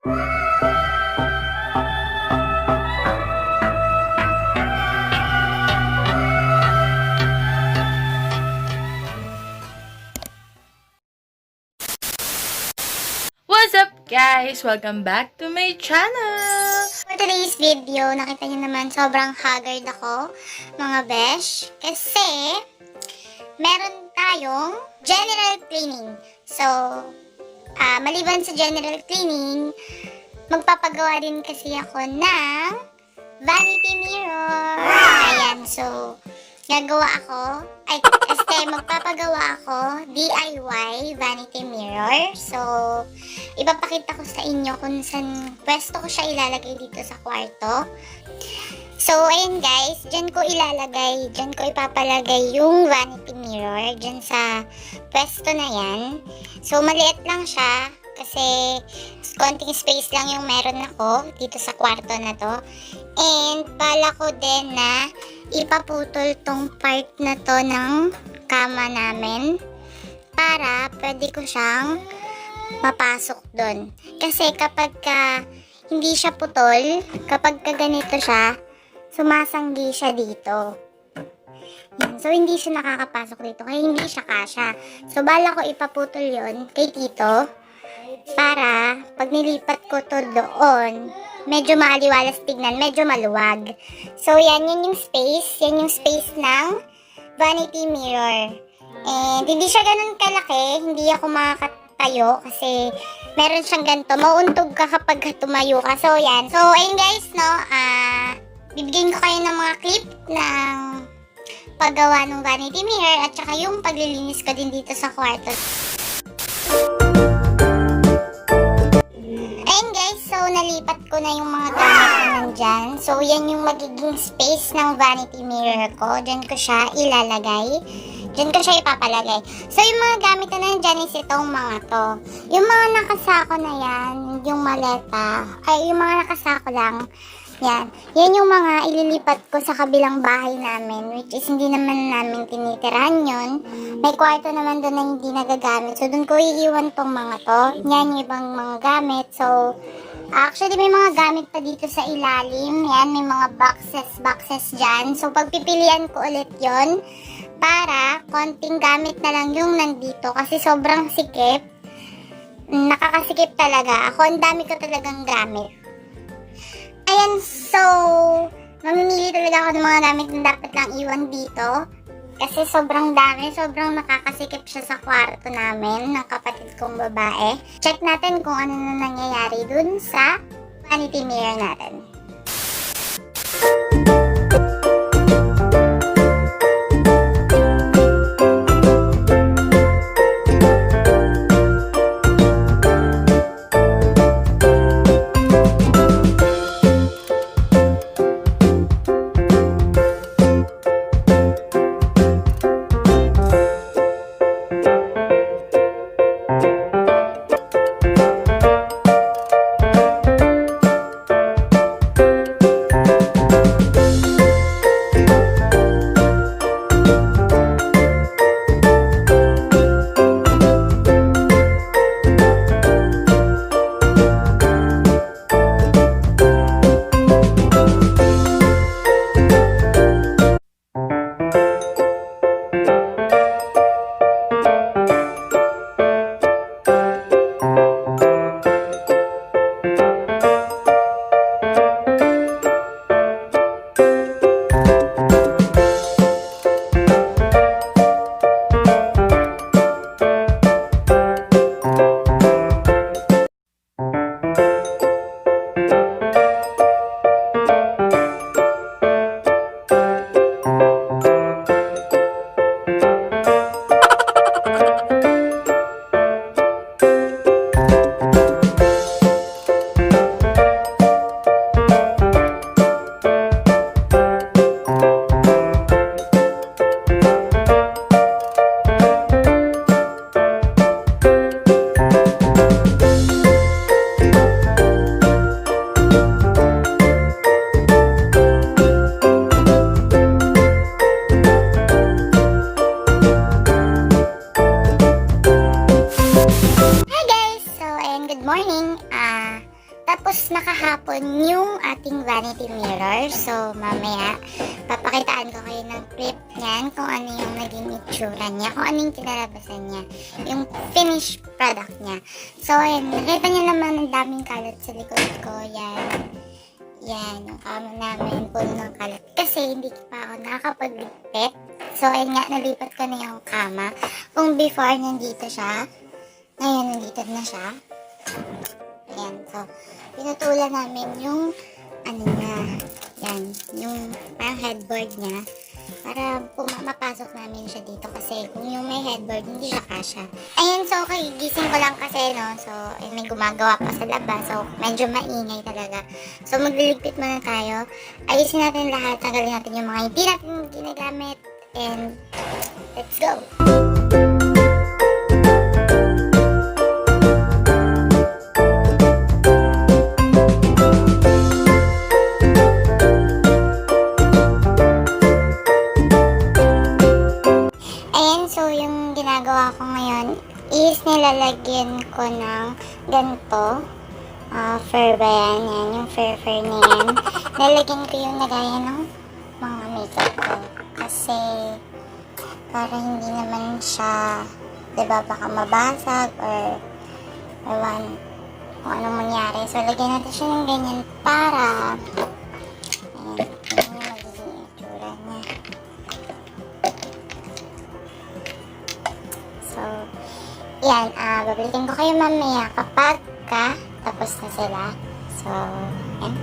What's up guys? Welcome back to my channel! For today's video, nakita niyo naman sobrang haggard ako, mga besh. Kasi, meron tayong general cleaning. So, maliban sa general cleaning, magpapagawa din kasi ako ng vanity mirror. Ayan, so, magpapagawa ako DIY vanity mirror. So, ipapakita ko sa inyo kung saan pwesto ko siya ilalagay dito sa kwarto. So, ayun guys, dyan ko ipapalagay yung vanity mirror dyan sa pwesto na yan. So, maliit lang siya kasi konting space lang yung meron ako dito sa kwarto na to. And bala ko din na ipaputol tong part na to ng kama namin para pwede ko siyang mapasok doon. Kasi kapag hindi siya putol, kapag ganito siya, sumasanggi siya dito. Yan. So, hindi siya nakakapasok dito. Kaya hindi siya kasya. So, bala ko ipaputol yon kay Tito para pag nilipat ko to doon, medyo maaliwalas tignan, medyo maluwag. So, yan yung space. Yan yung space ng vanity mirror. And, hindi siya ganun kalaki. Hindi ako makakatayo kasi meron siyang ganito. Mauuntog ka kapag tumayo ka. So, yan. So, ayun guys, no, bibigyan ko kayo ng mga clip ng paggawa ng vanity mirror at saka yung paglilinis ko din dito sa kwarto. Ayun guys, so nalipat ko na yung mga gamit ko nandyan. So, yan yung magiging space ng vanity mirror ko. Diyan ko siya ilalagay. Diyan ko siya ipapalagay. So, yung mga gamit na nandyan is itong mga to. Yung mga nakasako na yan, yung maleta, ay yung mga nakasako lang, yan. Yan yung mga ililipat ko sa kabilang bahay namin, which is hindi naman namin tinitirahan yun. May kwarto naman doon na hindi nagagamit. So, doon ko iiwan tong mga to. Yan yung ibang mga gamit. So, actually, may mga gamit pa dito sa ilalim. Yan, may mga boxes dyan. So, pagpipilian ko ulit yon para konting gamit na lang yung nandito. Kasi sobrang sikip. Nakakasikip talaga. Ako, ang dami ko talagang gamit. Ayan, so, mamimili talaga ako ng mga gamit na dapat lang iwan dito. Kasi sobrang dami, sobrang nakakasikip siya sa kwarto namin ng kapatid kong babae. Check natin kung ano na nangyayari dun sa vanity mirror natin. Tapos nakahapon yung ating vanity mirror. So mamaya papakitaan ko kayo ng clip niyan kung ano yung naging itsura niya, kung ano yung kinalabasan niya, yung finished product niya. So ayun, nakita niyo naman ang daming kalat sa likod ko. Yan, yung kama namin puno ng kalat. Kasi hindi pa ako nakakapagligpit. So ayun nga, nalipat ko na yung kama. Kung before nandito siya, ngayon nandito na siya. Ayan, so pinutulan namin yung ano niya, yan, yung parang headboard niya para mapasok namin siya dito kasi kung yung may headboard hindi siya kasya. Ayan, so okay, gising ko lang kasi no, so may gumagawa pa sa labas, so medyo maingay talaga. So magliligpit muna tayo, ayusin natin lahat, tanggalin natin yung mga hindi natin ginagamit, and let's go! Ginagawa ko ngayon is nilalagyan ko ng ganito, fur ba yan, yung fur na yan. Nilalagyan ko yung nagaya ng mga makeup ko kasi para hindi naman siya, diba, baka mabasag or ewan kung anong mangyari. So lagyan natin siya ng ganyan para ayan, yung magiging itsura niya. So, yan, babalikin ko kayo mamaya kapag tapos na sila. So, yan.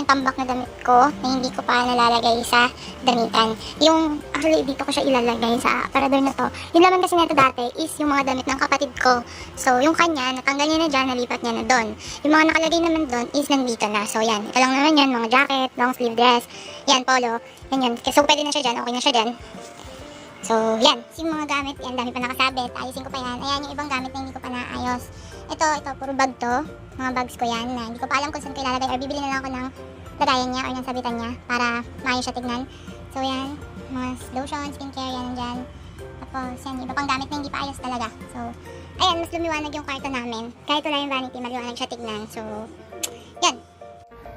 Tambak na damit ko na hindi ko pa nalalagay sa damitan. Yung, actually, dito ko siya ilalagay sa aparador na to. Yung laman kasi nito dati is yung mga damit ng kapatid ko. So, yung kanya, natanggal niya na dyan, nalipat niya na doon. Yung mga nakalagay naman doon is nandito na. So, yan. Ito lang naman yan, mga jacket, long sleeve dress, yan, polo. Yan yun. So, pwede na siya dyan, okay na siya dyan. So, yan. Yung mga gamit, yan, dami pa nakasabit. Ayusin ko pa yan. Ayan, yung ibang gamit na hindi ko pa naayos. Ito, puro bag to. Mga bags ko yan na hindi ko pa alam kung saan ko ilalagay or bibili na lang ako ng lagayan niya or ng sabitan niya para maayos siya tignan. So yan, mga lotion, skincare, yan nandyan. Tapos yan, iba pang gamit na hindi pa ayos talaga. So, ayan, mas lumiwanag yung kwarto namin. Kahit wala yung vanity, maliwanag siya tignan. So, yan.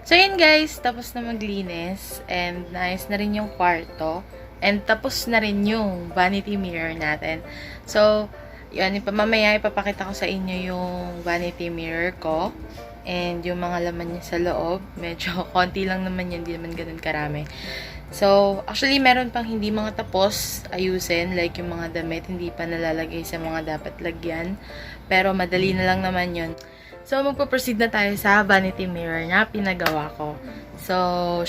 So yan guys, tapos na maglinis and naayos na rin yung kwarto and tapos na rin yung vanity mirror natin. So, yun, mamaya ipapakita ko sa inyo yung vanity mirror ko. And yung mga laman niya sa loob, medyo konti lang naman yun, hindi naman ganun karami. So, actually, meron pang hindi mga tapos ayusin, like yung mga damit, hindi pa nalalagay sa mga dapat lagyan. Pero madali na lang naman yun. So, magpo-proceed na tayo sa vanity mirror na pinagawa ko. So,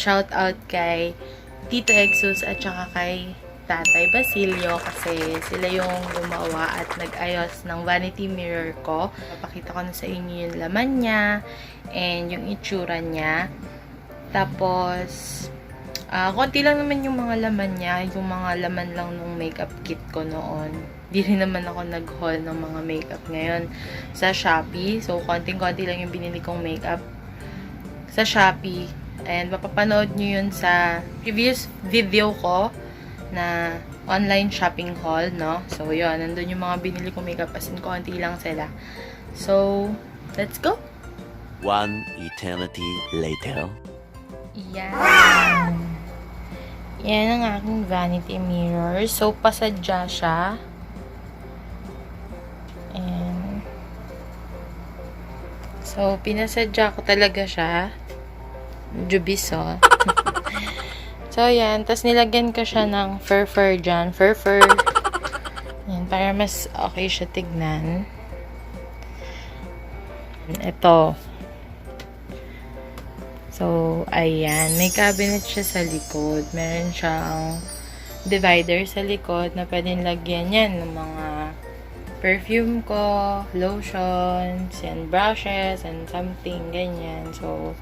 shout out kay Tito Exus at saka kay Tatay Basilio kasi sila yung gumawa at nag-ayos ng vanity mirror ko. Papakita ko na sa inyo yung laman niya and yung itsura niya. Tapos, konti lang naman yung mga laman niya. Yung mga laman lang ng makeup kit ko noon. Di rin naman ako nag-haul ng mga makeup ngayon sa Shopee. So, konting-konti lang yung binili kong makeup sa Shopee. And mapapanood nyo yun sa previous video ko na online shopping haul, no? So, yun. Nandun yung mga binili kong makeup as in konti lang sila. So, let's go! One eternity later. Yan. Yan ang aking vanity mirror. So, pasadya siya. Ayan. So, pinasadya ko talaga siya. Medyo biso. So, yan. Tapos, nilagyan ko siya ng fur dyan. Fur. Yan. Para mas okay siya tignan. Ito. So, ayan. May cabinet siya sa likod. Meron siyang divider sa likod na pwedeng lagyan yan ng mga perfume ko, lotions, and brushes, and something, ganyan. So,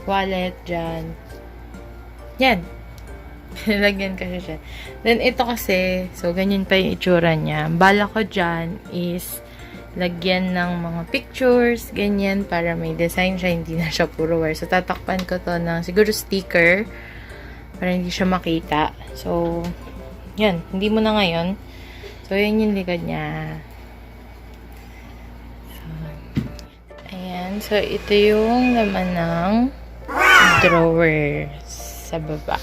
wallet dyan. Yan. Nilagyan ko siya. Then, ito kasi, so, ganyan pa yung itsura niya. Bala ko dyan is, lagyan ng mga pictures, ganyan, para may design siya, hindi na siya puro wire. So, tatakpan ko to ng, siguro, sticker, para hindi siya makita. So, yan. Hindi mo na ngayon. So, yan yung likod niya. So, ayan. So, ito yung laman ng drawers sa baba.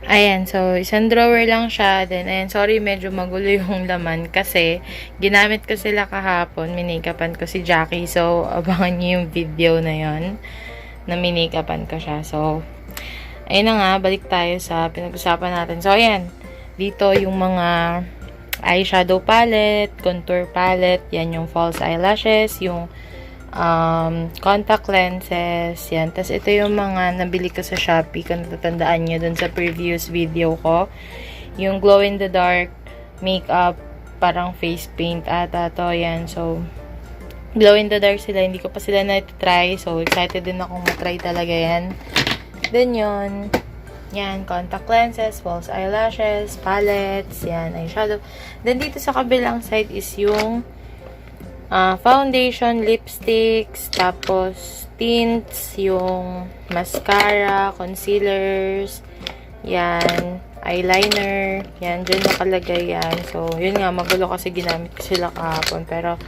Ayan, so, isang drawer lang siya. Then, ayan, sorry, medyo magulo yung laman kasi ginamit ko sila kahapon. Minikapan ko si Jackie. So, abangan niyo yung video na yon na minikapan ko siya. So, ayun na nga, balik tayo sa pinag-usapan natin. So, ayan, dito yung mga eyeshadow palette, contour palette, yan yung false eyelashes, yung contact lenses, yan. Tapos, ito yung mga nabili ko sa Shopee, kung natatandaan nyo dun sa previous video ko. Yung glow-in-the-dark makeup, parang face paint ata to, yan. So, glow-in-the-dark sila, hindi ko pa sila na-try. So, excited din akong matry talaga yan. Then, yun. Yan, contact lenses, false eyelashes, palettes, yan, eyeshadow. Then, dito sa kabilang side is yung foundation, lipsticks, tapos tints, yung mascara, concealers, yan, eyeliner, yan, dyan nakalagay yan. So, yun nga, magulo kasi ginamit ko sila kahapon. Pero,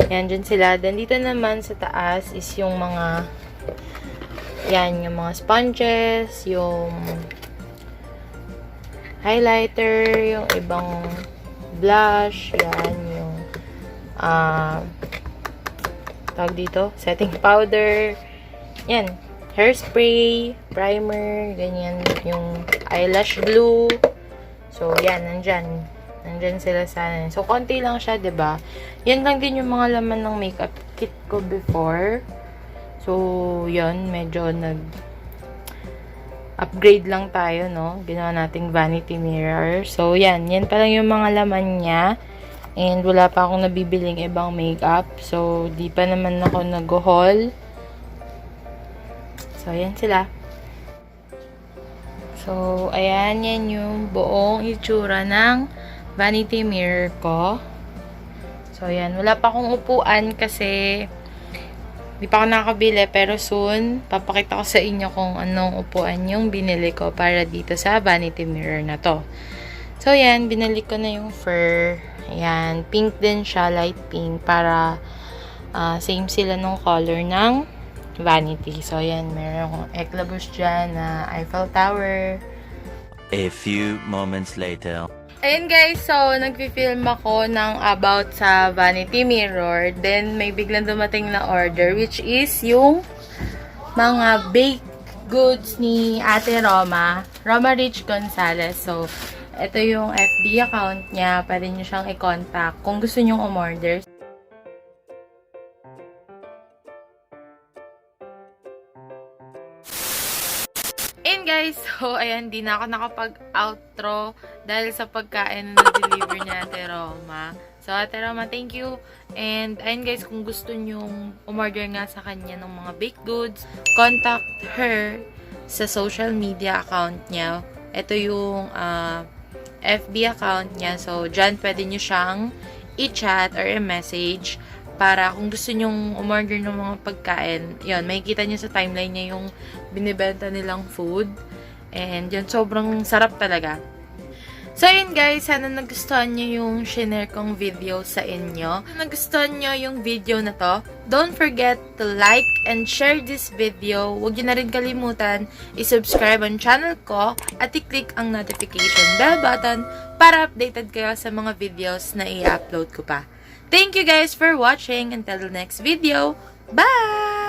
yan, dyan sila. Then, dito naman sa taas is yung mga, yan, yung mga sponges, yung highlighter, yung ibang blush, yan, yung tawag dito, setting powder, yan, hairspray, primer, ganyan, yung eyelash glue. So, yan, nandyan sila sana. So, konti lang siya, 'di ba? Yan lang din yung mga laman ng makeup kit ko before. So, yan, medyo upgrade lang tayo, no? Ginawa nating vanity mirror. So, yan pa lang yung mga laman niya. And wala pa akong nabibiling ibang makeup. So, di pa naman ako nag-haul. So, ayan sila. So, ayan, yan yung buong itsura ng vanity mirror ko. So, ayan. Wala pa akong upuan kasi di pa ako nakakabili. Pero soon, papakita ko sa inyo kung anong upuan yung binili ko para dito sa vanity mirror na to. So, ayan. Binili ko na yung fur. Ayan, pink din siya, light pink, para same sila nung color ng vanity. So, ayan, meron akong eklabos dyan na Eiffel Tower. A few moments later. Ayan guys, so nagpi-film ako ng about sa vanity mirror. Then, may biglang dumating na order, which is yung mga baked goods ni Ate Roma Rich Gonzalez. So, ito yung FB account niya. Pwede nyo siyang i-contact kung gusto nyong umorder. And guys, so ayan, di na ako nakapag-outro dahil sa pagkain na deliver niya Ate Roma. So, Ate Roma, thank you. And, ayun guys, kung gusto nyong umorder nga sa kanya ng mga baked goods, contact her sa social media account niya. Ito yung FB account niya. So, dyan pwede nyo siyang i-chat or i-message para kung gusto nyong umorder ng mga pagkain. Yun, makikita nyo sa timeline niya yung binibenta nilang food. And yun, sobrang sarap talaga. So, yun guys, sana nagustuhan nyo yung shinare kong video sa inyo. Kung nagustuhan nyo yung video na to, don't forget to like and share this video. Huwag nyo na rin kalimutan i-subscribe ang channel ko at i-click ang notification bell button para updated kayo sa mga videos na i-upload ko pa. Thank you guys for watching. Until the next video, bye!